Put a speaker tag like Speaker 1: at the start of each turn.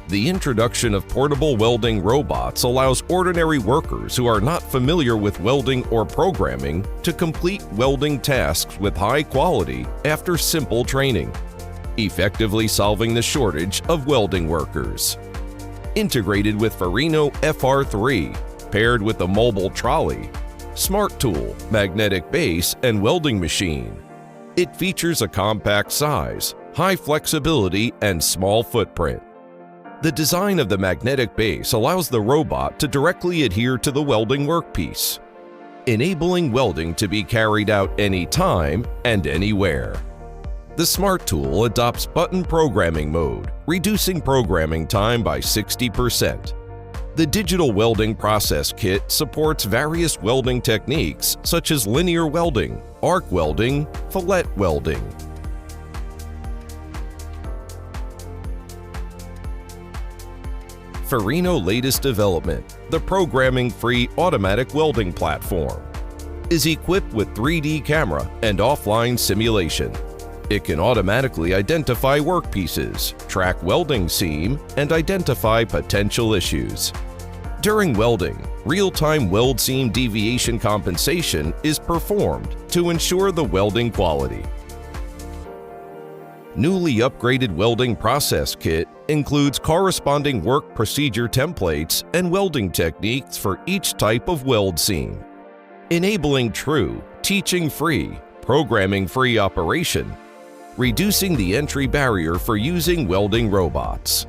Speaker 1: The introduction of portable welding robots allows ordinary workers who are not familiar with welding or programming to complete welding tasks with high quality after simple training, effectively solving the shortage of welding workers. Integrated with Farino FR3, paired with a mobile trolley, smart tool, magnetic base, and welding machine, it features a compact size, high flexibility, and small footprint. The design of the magnetic base allows the robot to directly adhere to the welding workpiece, enabling welding to be carried out anytime and anywhere. The smart tool adopts button programming mode, reducing programming time by 60%. The digital welding process kit supports various welding techniques such as linear welding, arc welding, fillet welding. Farino latest development, the programming-free automatic welding platform, is equipped with 3D camera and offline simulation. It can automatically identify workpieces, track welding seam, and identify potential issues. During welding, real-time weld seam deviation compensation is performed to ensure the welding quality. Newly upgraded welding process kit includes corresponding work procedure templates and welding techniques for each type of weld seam, enabling true, teaching-free, programming-free operation, reducing the entry barrier for using welding robots.